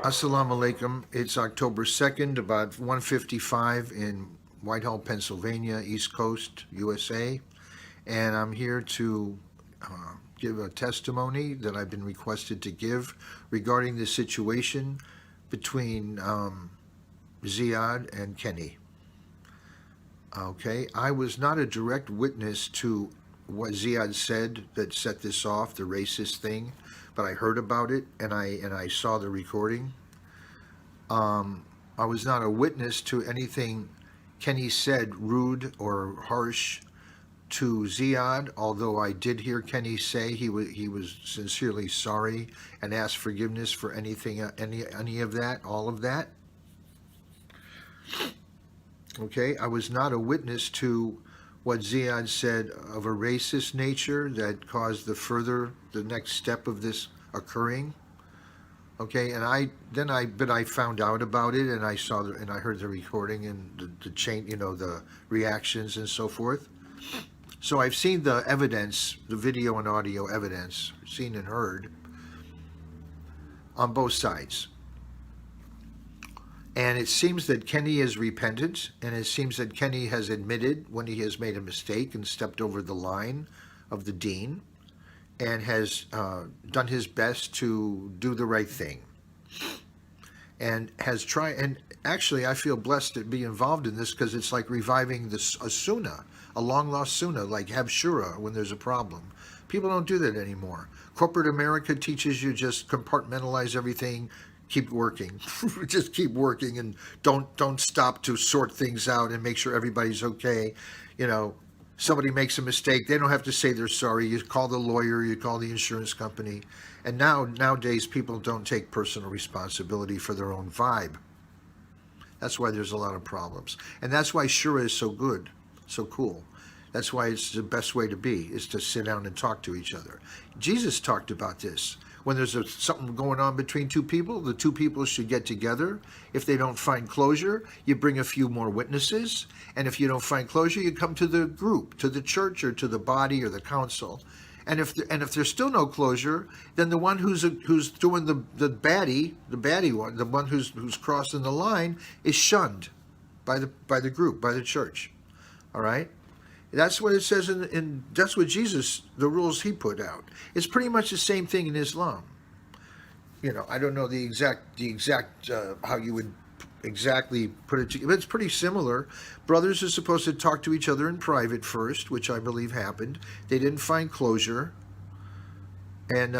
Assalamu alaikum. It's October 2nd, about 1:55 in Whitehall, Pennsylvania, East Coast, USA. And I'm here to give a testimony that I've been requested to give regarding the situation between Ziyad and Kenny. Okay, I was not a direct witness to what Ziyad said that set this off, the racist thing, but I heard about it and I saw the recording. I was not a witness to anything Kenny said rude or harsh to Ziyad, although I did hear Kenny say he was sincerely sorry and asked forgiveness for anything, any of that, all of that. Okay, I was not a witness to what Ziyad said of a racist nature that caused the next step of this occurring. Okay, and I found out about it, and I saw and I heard the recording and the chain, the reactions and so forth. So I've seen the evidence, the video and audio evidence, seen and heard on both sides. And it seems that Kenny is repentant, and it seems that Kenny has admitted when he has made a mistake and stepped over the line of the dean, and has done his best to do the right thing, and has tried. And actually, I feel blessed to be involved in this because it's like reviving a sunnah, a long-lost sunnah, like have Shura when there's a problem. People don't do that anymore. Corporate America teaches you just compartmentalize everything. Keep working, just keep working, and don't stop to sort things out and make sure everybody's okay. Somebody makes a mistake, they don't have to say they're sorry. You call the lawyer, you call the insurance company, and nowadays people don't take personal responsibility for their own vibe. That's why there's a lot of problems, and that's why Shura is so good, so cool. That's why it's the best way to be, is to sit down and talk to each other. Jesus talked about this. When there's something going on between two people, the two people should get together. If they don't find closure, you bring a few more witnesses. And if you don't find closure, you come to the group, to the church, or to the body, or the council. And if there's still no closure, then the one who's doing the baddie one, the one who's crossing the line, is shunned by the group, by the church. All right. That's what it says in that's what Jesus, the rules he put out. It's pretty much the same thing in Islam. I don't know the exact how you would exactly put it together, but it's pretty similar. Brothers are supposed to talk to each other in private first, which I believe happened. They didn't find closure, and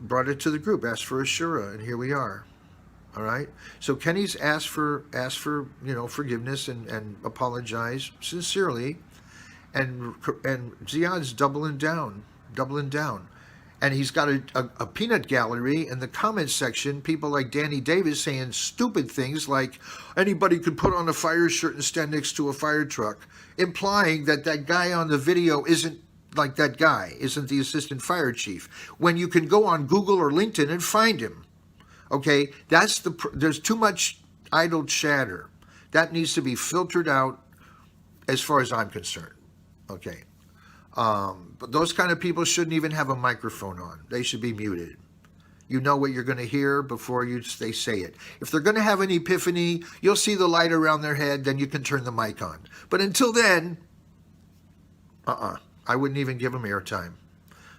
brought it to the group, asked for a shura, and here we are. All right. So Kenny's asked for forgiveness and apologized sincerely. And Ziyad's doubling down, and he's got a peanut gallery in the comments section. People like Danny Davis saying stupid things like anybody could put on a fire shirt and stand next to a fire truck, implying that guy on the video isn't like that guy, isn't the assistant fire chief. When you can go on Google or LinkedIn and find him, okay, there's too much idle chatter that needs to be filtered out, as far as I'm concerned. Okay, but those kind of people shouldn't even have a microphone on. They should be muted. You know what you're going to hear before they say it. If they're going to have an epiphany, you'll see the light around their head, then you can turn the mic on. But until then, I wouldn't even give them airtime.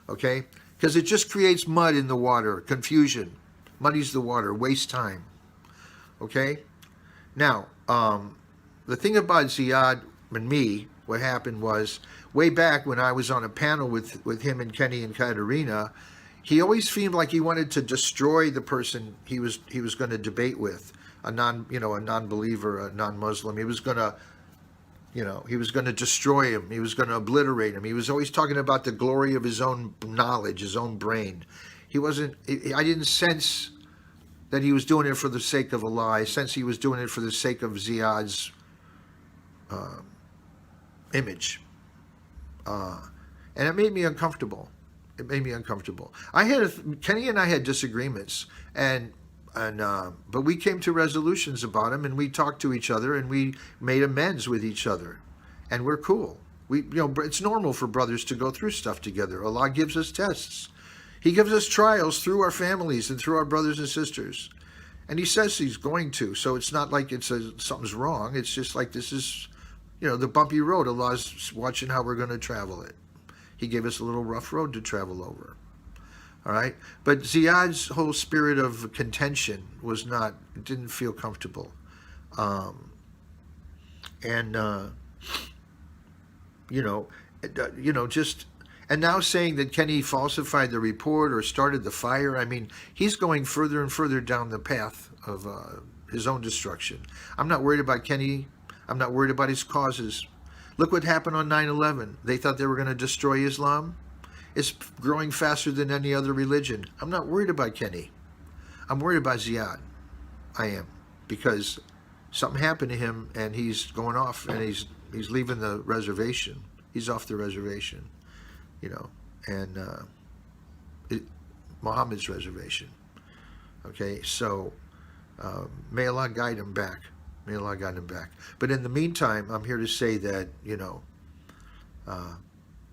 Okay, because it just creates mud in the water, confusion, muddies the water, wastes time. Okay, now the thing about Ziyad and me. What happened was, way back when I was on a panel with him and Kenny and Katerina, he always seemed like he wanted to destroy the person he was going to debate with, a non-believer, a non-Muslim. He was going to destroy him. He was going to obliterate him. He was always talking about the glory of his own knowledge, his own brain. I didn't sense that he was doing it for the sake of Allah. I sense he was doing it for the sake of Ziyad's image, and it made me uncomfortable. Kenny and I had disagreements, but we came to resolutions about him, and we talked to each other, and we made amends with each other, and we're cool. It's normal for brothers to go through stuff together. Allah gives us tests. He gives us trials through our families and through our brothers and sisters. And he says he's going to. So it's not like something's wrong. It's just like this is, the bumpy road. Allah's watching how we're going to travel it. He gave us a little rough road to travel over. All right? But Ziyad's whole spirit of contention didn't feel comfortable. And now saying that Kenny falsified the report or started the fire, I mean, he's going further and further down the path of his own destruction. I'm not worried about Kenny. I'm not worried about his causes. Look what happened on 9/11. They thought they were going to destroy Islam. It's growing faster than any other religion. I'm not worried about Kenny. I'm worried about Ziyad. I am. Because something happened to him and he's going off and he's leaving the reservation. He's off the reservation. And Muhammad's reservation. Okay, so may Allah guide him back. May Allah guide him back. But in the meantime, I'm here to say that,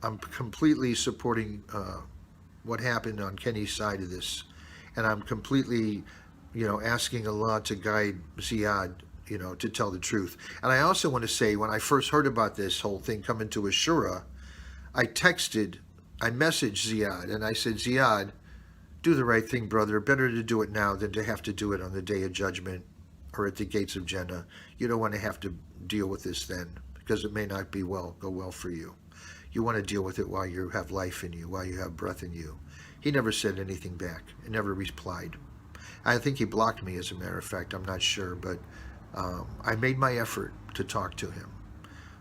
I'm completely supporting what happened on Kenny's side of this. And I'm completely, asking Allah to guide Ziyad, to tell the truth. And I also want to say, when I first heard about this whole thing coming to a Shura, I messaged Ziyad, and I said, Ziyad, do the right thing, brother. Better to do it now than to have to do it on the day of judgment or at the gates of Jannah. You don't want to have to deal with this then, because it may not go well for you. You want to deal with it while you have life in you, while you have breath in you. He never said anything back. He never replied. I think he blocked me, as a matter of fact. I'm not sure, but I made my effort to talk to him.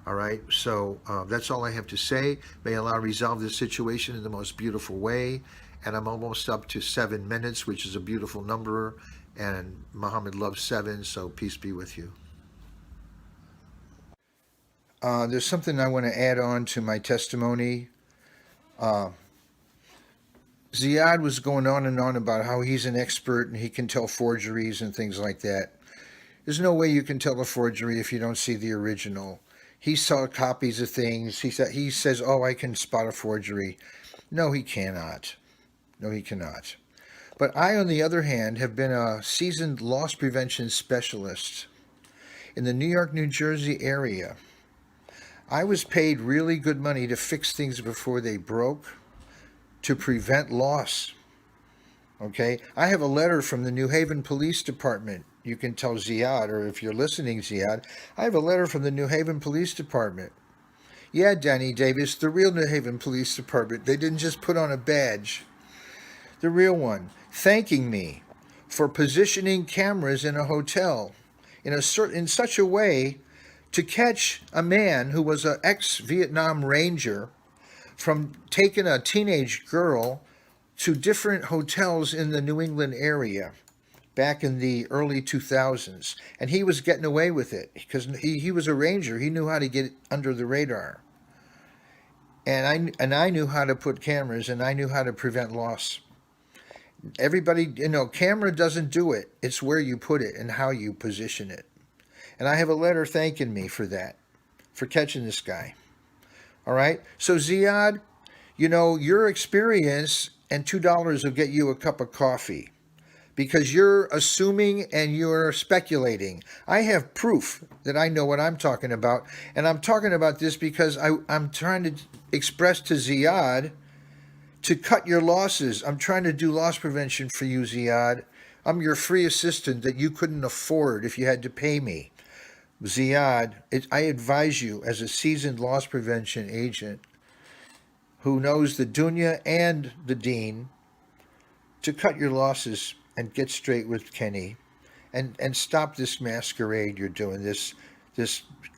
All right, so that's all I have to say. May Allah resolve this situation in the most beautiful way. And I'm almost up to 7 minutes, which is a beautiful number. And Muhammad loves 7, so peace be with you. There's something I want to add on to my testimony. Ziyad was going on and on about how he's an expert and he can tell forgeries and things like that. There's no way you can tell a forgery if you don't see the original. He saw copies of things. He says, oh, I can spot a forgery. No, he cannot. No, he cannot. But I, on the other hand, have been a seasoned loss prevention specialist in the New York, New Jersey area. I was paid really good money to fix things before they broke, to prevent loss. Okay? I have a letter from the New Haven Police Department. You can tell Ziyad, or if you're listening, Ziyad, I have a letter from the New Haven Police Department. Yeah, Danny Davis, the real New Haven Police Department. They didn't just put on a badge. The real one, thanking me for positioning cameras in a hotel in such a way to catch a man who was an ex-Vietnam Ranger from taking a teenage girl to different hotels in the New England area back in the early 2000s. And he was getting away with it because he was a Ranger. He knew how to get under the radar. And I knew how to put cameras, and I knew how to prevent loss. Everybody, camera doesn't do it. It's where you put it and how you position it. And I have a letter thanking me for that, for catching this guy. All right? So Ziyad, your experience and $2 will get you a cup of coffee because you're assuming and you're speculating. I have proof that I know what I'm talking about. And I'm talking about this because I'm trying to express to Ziyad to cut your losses. I'm trying to do loss prevention for you, Ziyad. I'm your free assistant that you couldn't afford if you had to pay me. Ziyad, I advise you as a seasoned loss prevention agent who knows the dunya and the deen to cut your losses and get straight with Kenny and stop this masquerade you're doing, this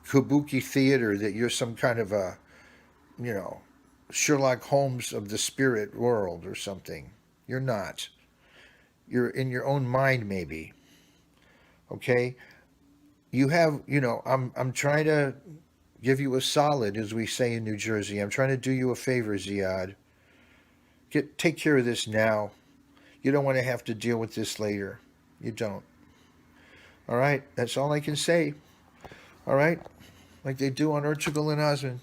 kabuki theater that you're some kind of a, Sherlock Holmes of the spirit world or something. You're not. You're in your own mind, maybe. Okay? You have, I'm trying to give you a solid, as we say in New Jersey. I'm trying to do you a favor, Ziyad. Take care of this now. You don't want to have to deal with this later. You don't. All right? That's all I can say. All right? Like they do on Urtugal and Osmond.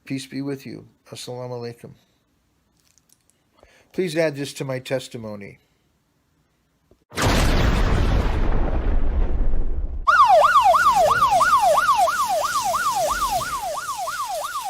Peace be with you. Assalamu alaikum. Please add this to my testimony.